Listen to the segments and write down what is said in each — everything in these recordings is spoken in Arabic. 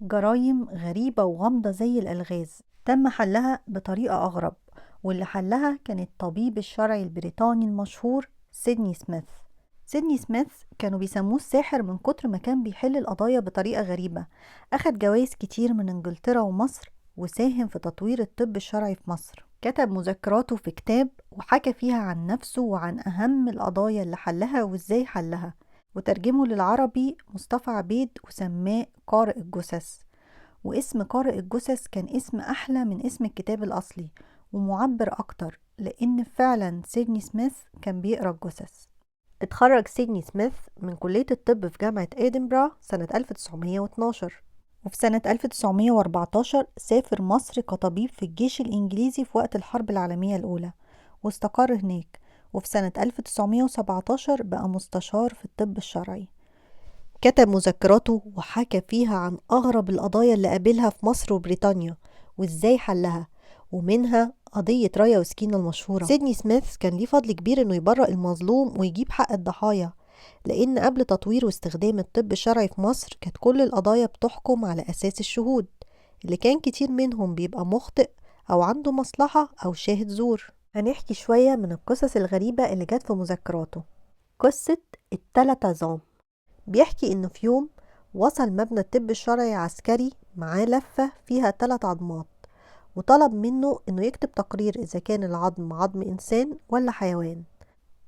جرايم غريبة وغامضة زي الألغاز تم حلها بطريقة أغرب، واللي حلها كان الطبيب الشرعي البريطاني المشهور سيدني سميث. سيدني سميث كانوا بيسموه الساحر من كتر ما كان بيحل القضايا بطريقة غريبة. أخد جوائز كتير من إنجلترا ومصر، وساهم في تطوير الطب الشرعي في مصر. كتب مذكراته في كتاب وحكى فيها عن نفسه وعن أهم القضايا اللي حلها وإزاي حلها، وترجمه للعربي مصطفى عبيد وسماه قارئ الجثث. واسم قارئ الجثث كان اسم أحلى من اسم الكتاب الأصلي ومعبر أكتر، لأن فعلا سيدني سميث كان بيقرأ الجثث. اتخرج سيدني سميث من كلية الطب في جامعة إدنبرا سنة 1912، وفي سنة 1914 سافر مصر كطبيب في الجيش الإنجليزي في وقت الحرب العالمية الأولى واستقر هناك. وفي سنة 1917 بقى مستشار في الطب الشرعي. كتب مذكراته وحكى فيها عن أغرب القضايا اللي قابلها في مصر وبريطانيا وإزاي حلها، ومنها قضية رايا وسكينة المشهورة. سيدني سميث كان ليه فضل كبير إنه يبرئ المظلوم ويجيب حق الضحايا، لأن قبل تطوير واستخدام الطب الشرعي في مصر كانت كل القضايا بتحكم على أساس الشهود، اللي كان كتير منهم بيبقى مخطئ أو عنده مصلحة أو شاهد زور. هنحكي شوية من القصص الغريبة اللي جت في مذكراته. قصة التلات عظام. بيحكي إنه في يوم وصل مبنى الطب الشرعي عسكري معاه لفة فيها 3 عظمات، وطلب منه إنه يكتب تقرير إذا كان العظم عظم إنسان ولا حيوان،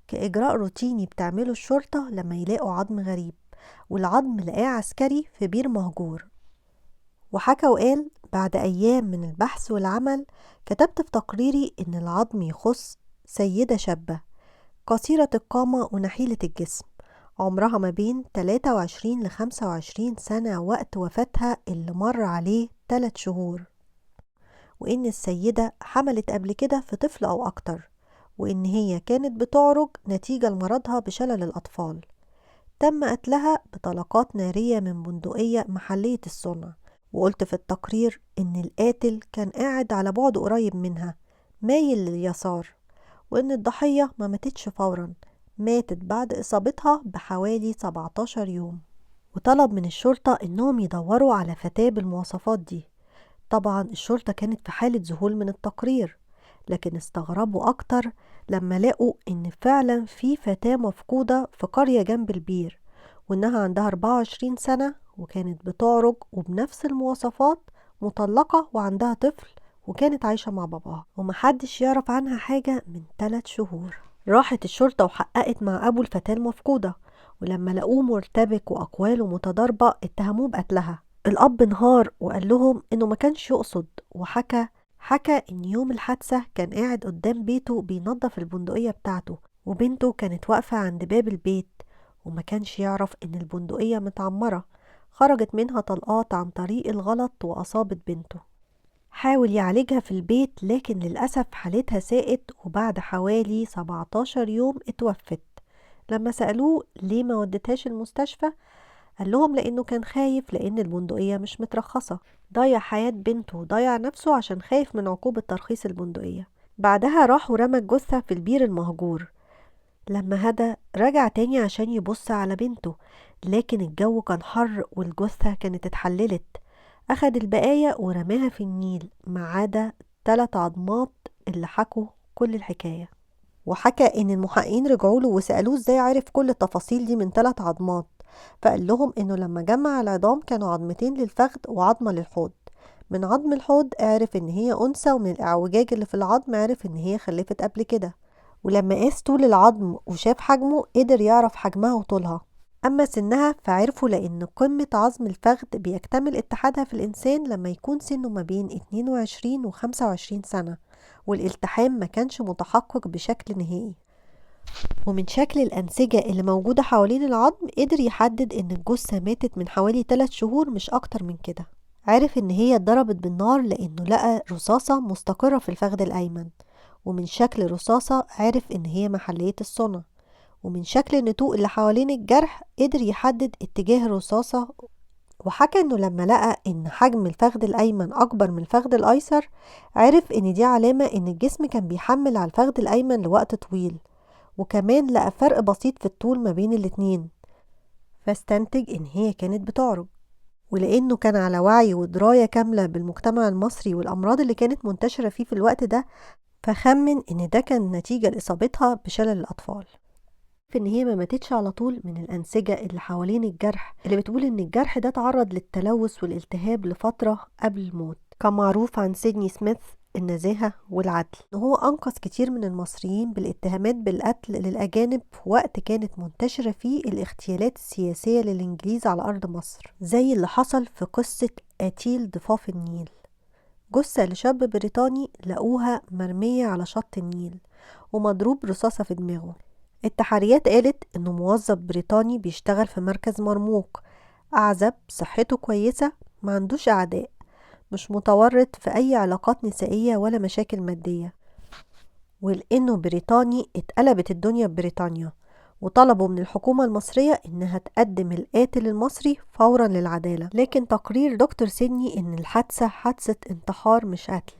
كإجراء روتيني بتعمله الشرطة لما يلاقوا عظم غريب. والعظم لقاه عسكري في بير مهجور. وحكى وقال: بعد أيام من البحث والعمل كتبت في تقريري إن العظم يخص سيدة شابة قصيرة القامة ونحيلة الجسم، عمرها ما بين 23 ل 25 سنة وقت وفاتها اللي مر عليه 3 شهور، وإن السيدة حملت قبل كده في طفل أو أكتر، وإن هي كانت بتعرج نتيجة لمرضها بشلل الأطفال. تم قتلها بطلقات نارية من بندقية محلية الصنع. وقلت في التقرير إن القاتل كان قاعد على بعد قريب منها مايل لليسار، وإن الضحية ما ماتتش فورا، ماتت بعد إصابتها بحوالي 17 يوم. وطلب من الشرطة إنهم يدوروا على فتاة بالمواصفات دي. طبعا الشرطة كانت في حالة ذهول من التقرير، لكن استغربوا أكتر لما لقوا إن فعلا في فتاة مفقودة في قرية جنب البير، وإنها عندها 24 سنة وكانت بتعرج وبنفس المواصفات، مطلقة وعندها طفل، وكانت عايشة مع باباها ومحدش يعرف عنها حاجة من 3 شهور. راحت الشرطة وحققت مع أبو الفتاة المفقودة، ولما لقوه مرتبك وأقواله متضاربة اتهموه بقتلها. الأب انهار وقال لهم إنه ما كانش يقصد، وحكى إن يوم الحادثة كان قاعد قدام بيته بينظف البندقية بتاعته، وبنته كانت واقفة عند باب البيت، وما كانش يعرف إن البندقية متعمرة، خرجت منها طلقات عن طريق الغلط وأصابت بنته. حاول يعالجها في البيت، لكن للأسف حالتها ساءت، وبعد حوالي 17 يوم اتوفت. لما سألوه ليه ما ودتهاش المستشفى، قال لهم لأنه كان خايف، لأن البندقية مش مترخصة. ضيع حياة بنته وضيع نفسه عشان خايف من عقوبة ترخيص البندقية. بعدها راح ورمى الجثة في البير المهجور. لما هدى رجع تاني عشان يبص على بنته، لكن الجو كان حر والجثة كانت اتحللت. أخد البقايا ورماها في النيل ما عدا 3 عظمات اللي حكوا كل الحكاية. وحكى إن المحققين رجعوا له وسألوه إزاي عرف كل التفاصيل دي من 3 عظمات، فقال لهم إنه لما جمع العظام كانوا عظمتين للفخذ وعظمة للحوض. من عظم الحوض عرف إن هي أنثى، ومن الإعوجاج اللي في العظم عرف إن هي خلفت قبل كده. ولما قاس طول العظم وشاف حجمه قدر يعرف حجمها وطولها. أما سنها فعرفوا لأن قمة عظم الفخذ بيكتمل اتحادها في الإنسان لما يكون سنه ما بين 22 و 25 سنة، والالتحام ما كانش متحقق بشكل نهائي. ومن شكل الأنسجة اللي موجودة حوالين العظم قدر يحدد إن الجثة ماتت من حوالي 3 شهور مش أكتر من كده. عرف إن هي اتضربت بالنار لأنه لقى رصاصة مستقرة في الفخذ الأيمن، ومن شكل الرصاصة عرف إن هي محلية الصنع، ومن شكل النتوء اللي حوالين الجرح قدر يحدد اتجاه الرصاصة. وحكى إنه لما لقى إن حجم الفخذ الأيمن أكبر من الفخذ الأيسر عرف إن دي علامة إن الجسم كان بيحمل على الفخذ الأيمن لوقت طويل، وكمان لقى فرق بسيط في الطول ما بين الاتنين، فاستنتج إن هي كانت بتعرج. ولأنه كان على وعي ودراية كاملة بالمجتمع المصري والأمراض اللي كانت منتشرة فيه في الوقت ده، فخمن إن ده كان نتيجة لإصابتها بشلل الأطفال. في إن هي ما ماتتش على طول من الأنسجة اللي حوالين الجرح، اللي بتقول إن الجرح ده تعرض للتلوث والالتهاب لفترة قبل الموت. كان معروف عن سيدني سميث النزاهة والعدل، إن هو أنقذ كتير من المصريين بالاتهامات بالقتل للأجانب في وقت كانت منتشرة فيه الاغتيالات السياسية للإنجليز على أرض مصر، زي اللي حصل في قصة قتيل ضفاف النيل. جثة لشاب بريطاني لقوها مرمية على شط النيل ومضروب رصاصة في دماغه. التحريات قالت إنه موظف بريطاني بيشتغل في مركز مرموق، أعزب، صحته كويسة، ما عندوش أعداء، مش متورط في أي علاقات نسائية ولا مشاكل مادية. ولأنه بريطاني اتقلبت الدنيا ببريطانيا، وطلبوا من الحكومة المصرية إنها تقدم القاتل المصري فورا للعدالة. لكن تقرير دكتور سيدني إن الحادثة حادثة انتحار مش قتل.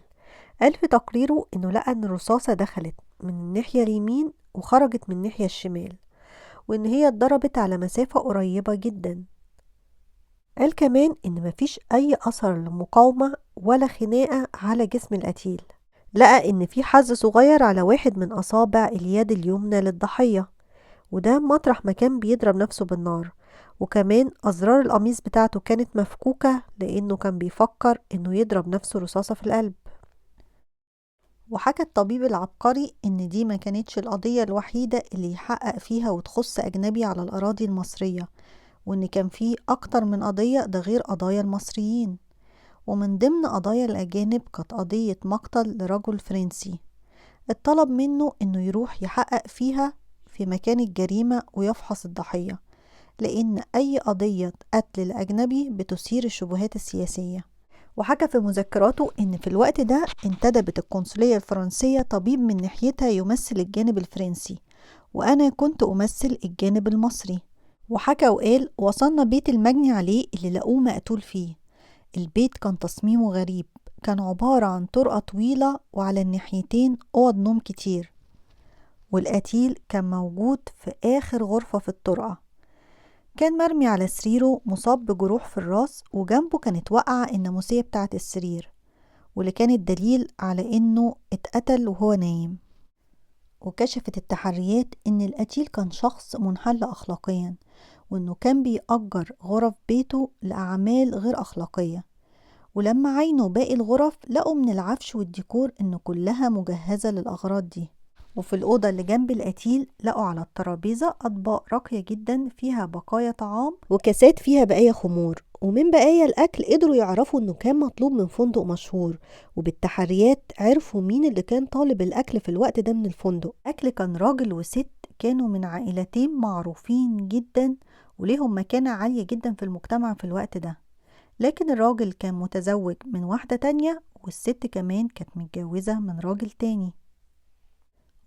قال في تقريره إنه لقى إن الرصاصة دخلت من الناحية اليمين وخرجت من الناحية الشمال، وإن هي اتضربت على مسافة قريبة جدا. قال كمان إن مفيش أي أثر لمقاومة ولا خناقة على جسم القتيل. لقى إن في حز صغير على واحد من أصابع اليد اليمنى للضحية، وده مطرح ما كان بيضرب نفسه بالنار. وكمان أزرار القميص بتاعته كانت مفكوكة لأنه كان بيفكر إنه يضرب نفسه رصاصة في القلب. وحكى الطبيب العبقري إن دي ما كانتش القضية الوحيدة اللي يحقق فيها وتخص أجنبي على الأراضي المصرية، وإن كان فيه أكتر من قضية، ده غير قضايا المصريين. ومن ضمن قضايا الأجانب كانت قضية مقتل لرجل فرنسي، اتطلب منه إنه يروح يحقق فيها في مكان الجريمة ويفحص الضحية، لأن أي قضية قتل لأجنبي بتثير الشبهات السياسية. وحكى في مذكراته إن في الوقت ده انتدبت القنصلية الفرنسية طبيب من ناحيتها يمثل الجانب الفرنسي، وأنا كنت أمثل الجانب المصري. وحكى وقال: وصلنا بيت المجني عليه اللي لقوه مقتول فيه. البيت كان تصميمه غريب، كان عبارة عن طرقة طويلة وعلى الناحيتين أوض نوم كتير، والقتيل كان موجود في آخر غرفة في الطرقة. كان مرمي على سريره مصاب بجروح في الراس، وجنبه كانت واقعة الناموسية بتاعة السرير، واللي كانت دليل على إنه اتقتل وهو نايم. وكشفت التحريات إن القتيل كان شخص منحل أخلاقيا، وإنه كان بيأجر غرف بيته لأعمال غير أخلاقية. ولما عينوا باقي الغرف لقوا من العفش والديكور إن كلها مجهزة للأغراض دي. وفي الأوضة اللي جنب القتيل لقوا على الترابيزة أطباق راقية جدا فيها بقايا طعام وكاسات فيها بقايا خمور. ومن بقايا الأكل قدروا يعرفوا إنه كان مطلوب من فندق مشهور، وبالتحريات عرفوا مين اللي كان طالب الأكل في الوقت ده من الفندق. أكل كان راجل وست كانوا من عائلتين معروفين جدا وليهم مكانة عالية جدا في المجتمع في الوقت ده، لكن الراجل كان متزوج من واحدة تانية، والست كمان كانت متجوزة من راجل تاني.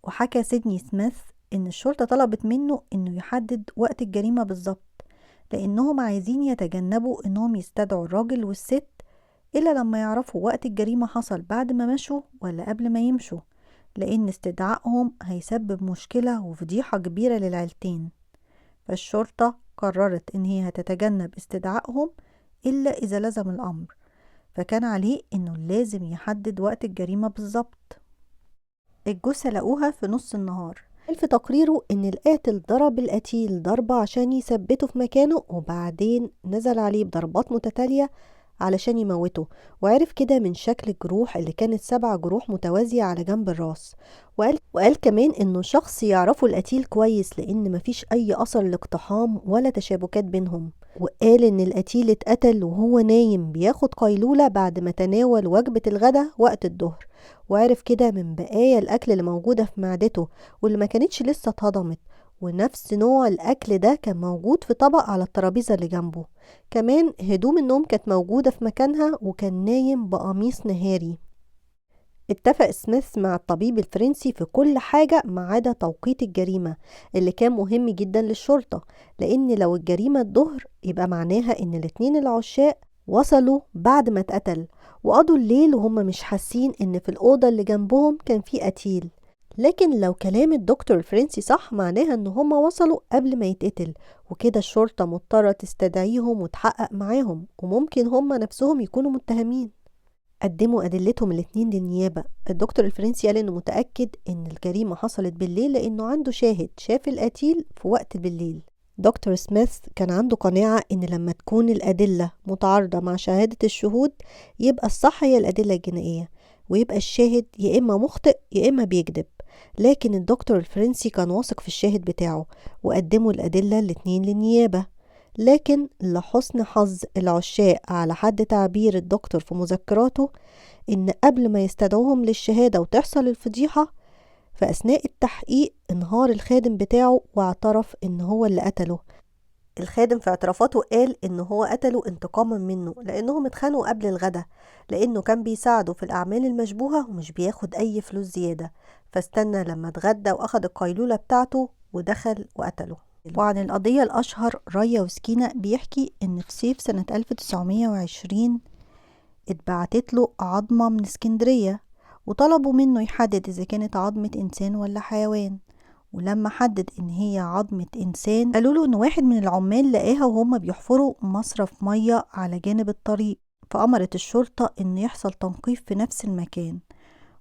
وحكى سيدني سميث إن الشرطة طلبت منه إنه يحدد وقت الجريمة بالظبط، لأنهم عايزين يتجنبوا إنهم يستدعوا الراجل والست إلا لما يعرفوا وقت الجريمة حصل بعد ما مشوا ولا قبل ما يمشوا، لأن استدعائهم هيسبب مشكلة وفضيحة كبيرة للعيلتين. فالشرطة قررت إن هي هتتجنب استدعائهم إلا إذا لزم الأمر، فكان عليه إنه لازم يحدد وقت الجريمة بالظبط. الجثة لقوها في نص النهار. قال في تقريره إن القاتل ضرب القتيل ضربة عشان يثبته في مكانه، وبعدين نزل عليه بضربات متتالية علشان يموته، وعرف كده من شكل الجروح اللي كانت 7 جروح متوازية على جنب الراس. وقال كمان إنه شخص يعرفه القتيل كويس لأن مفيش أي أثر لاقتحام ولا تشابكات بينهم. وقال إن القتيل اتقتل وهو نايم بياخد قيلولة بعد ما تناول وجبة الغداء وقت الظهر، وعرف كده من بقايا الأكل اللي موجودة في معدته واللي ما كانتش لسه اتهضمت، ونفس نوع الأكل ده كان موجود في طبق على الترابيزة اللي جنبه. كمان هدوم النوم كانت موجودة في مكانها، وكان نايم بقميص نهاري. اتفق سميث مع الطبيب الفرنسي في كل حاجة ما عدا توقيت الجريمة اللي كان مهم جدا للشرطة، لأن لو الجريمة الظهر يبقى معناها إن الاتنين العشاق وصلوا بعد ما اتقتل وقضوا الليل وهم مش حاسين إن في الأوضة اللي جنبهم كان في قتيل. لكن لو كلام الدكتور الفرنسي صح معناها ان هما وصلوا قبل ما يتقتل، وكده الشرطة مضطرة تستدعيهم وتحقق معاهم، وممكن هما نفسهم يكونوا متهمين. قدموا أدلتهم الاتنين للنيابة. الدكتور الفرنسي قال انه متأكد ان الجريمة حصلت بالليل لانه عنده شاهد شاف القتيل في وقت بالليل. دكتور سميث كان عنده قناعة ان لما تكون الأدلة متعارضة مع شهادة الشهود يبقى الصح هي الأدلة الجنائية، ويبقى الشاهد يا إما مخطئ يا إما بيكذب. لكن الدكتور الفرنسي كان واثق في الشاهد بتاعه، وقدموا الأدلة الاتنين للنيابة. لكن لحسن حظ العشاق على حد تعبير الدكتور في مذكراته إن قبل ما يستدعوهم للشهادة وتحصل الفضيحة، فأثناء التحقيق انهار الخادم بتاعه واعترف إن هو اللي قتله. الخادم في اعترافاته قال إن هو قتله انتقاما منه لأنهم اتخانقوا قبل الغدا، لأنه كان بيساعده في الأعمال المشبوهة ومش بياخد أي فلوس زيادة، فاستنى لما اتغدى وأخد القيلولة بتاعته ودخل وقتله. وعن القضية الأشهر رايا وسكينة بيحكي إن في صيف سنة 1920 اتبعتت له عظمة من اسكندرية، وطلبوا منه يحدد إذا كانت عظمة إنسان ولا حيوان. ولما حدد إن هي عظمة إنسان قالوا له إن واحد من العمال لقاها وهم بيحفروا مصرف مية على جانب الطريق، فأمرت الشرطة إن يحصل تنقيب في نفس المكان،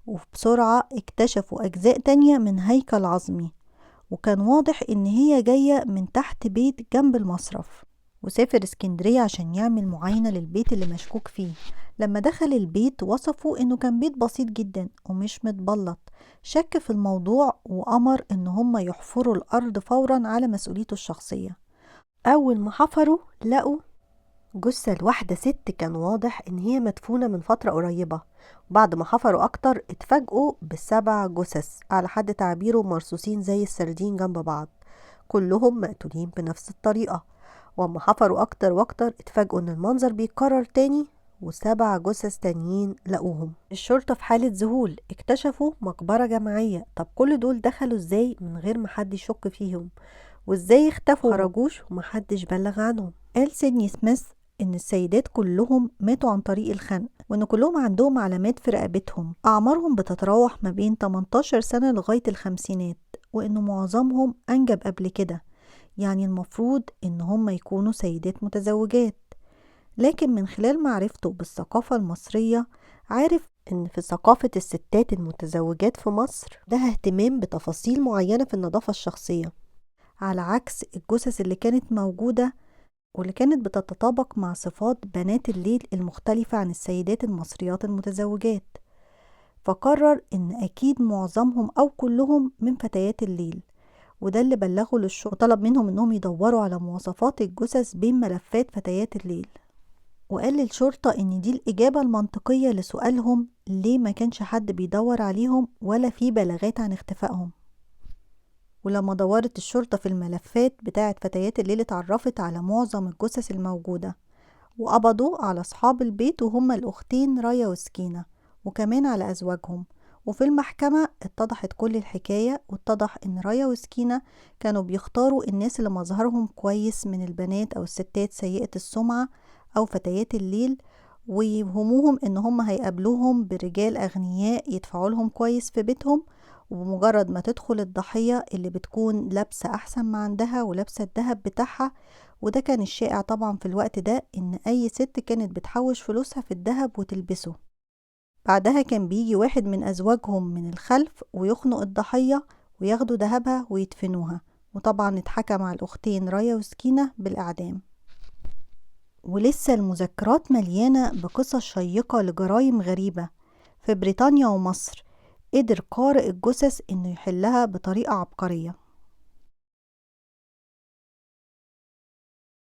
وبسرعة اكتشفوا أجزاء تانية من هيكل عظمي، وكان واضح إن هي جاية من تحت بيت جنب المصرف. وسافر اسكندرية عشان يعمل معاينة للبيت اللي مشكوك فيه. لما دخل البيت وصفوا إنه كان بيت بسيط جدا ومش متبلط. شك في الموضوع وأمر إن هم يحفروا الأرض فورا على مسؤوليته الشخصية. أول ما حفروا لقوا جثة لواحدة ست كان واضح إن هي مدفونة من فترة قريبة. وبعد ما حفروا أكتر اتفاجئوا ب7 جثث على حد تعبيره مرصوصين زي السردين جنب بعض، كلهم مقتولين بنفس الطريقة. وأما حفروا أكتر وأكتر اتفاجئوا إن المنظر بيتكرر تاني، و7 جثث تانيين لقوهم. الشرطة في حالة ذهول اكتشفوا مقبرة جماعية. طب كل دول دخلوا ازاي من غير ما حد يشك فيهم؟ وازاي اختفوا خرجوش ومحدش بلغ عنهم؟ قال سيدني سميث إن السيدات كلهم ماتوا عن طريق الخنق، وإن كلهم عندهم علامات في رقبتهم، أعمارهم بتتراوح ما بين 18 سنة لغاية ال50، وإن معظمهم أنجب قبل كده، يعني المفروض إن هم يكونوا سيدات متزوجات. لكن من خلال معرفته بالثقافة المصرية عارف إن في ثقافة الستات المتزوجات في مصر ده اهتمام بتفاصيل معينة في النظافة الشخصية، على عكس الجثث اللي كانت موجودة واللي كانت بتتطابق مع صفات بنات الليل المختلفة عن السيدات المصريات المتزوجات. فقرر إن أكيد معظمهم أو كلهم من فتيات الليل، وده اللي بلغوا للشرطة وطلب منهم إنهم يدوروا على مواصفات الجثث بين ملفات فتيات الليل. وقال للشرطة إن دي الإجابة المنطقية لسؤالهم ليه ما كانش حد بيدور عليهم ولا في بلاغات عن اختفائهم. ولما دورت الشرطة في الملفات بتاعة فتيات الليل اتعرفت على معظم الجثث الموجودة، وقبضوا على أصحاب البيت وهم الأختين رايا وسكينة، وكمان على أزواجهم. وفي المحكمة اتضحت كل الحكاية، واتضح إن رايا وسكينة كانوا بيختاروا الناس اللي مظهرهم كويس من البنات أو الستات سيئة السمعة أو فتيات الليل، ويوهموهم إن هم هيقابلوهم برجال أغنياء يدفعوا لهم كويس في بيتهم، وبمجرد ما تدخل الضحية اللي بتكون لابسة أحسن ما عندها ولابسة الذهب بتاعها. وده كان الشائع طبعا في الوقت ده، إن أي ست كانت بتحوش فلوسها في الذهب وتلبسه. بعدها كان بيجي واحد من أزواجهم من الخلف ويخنق الضحية وياخدوا ذهبها ويدفنوها. وطبعا اتحكم على الأختين رايا وسكينة بالإعدام. ولسه المذكرات مليانة بقصص شيقة لجرائم غريبة في بريطانيا ومصر، قدر قارئ الجثث إنه يحلها بطريقة عبقرية.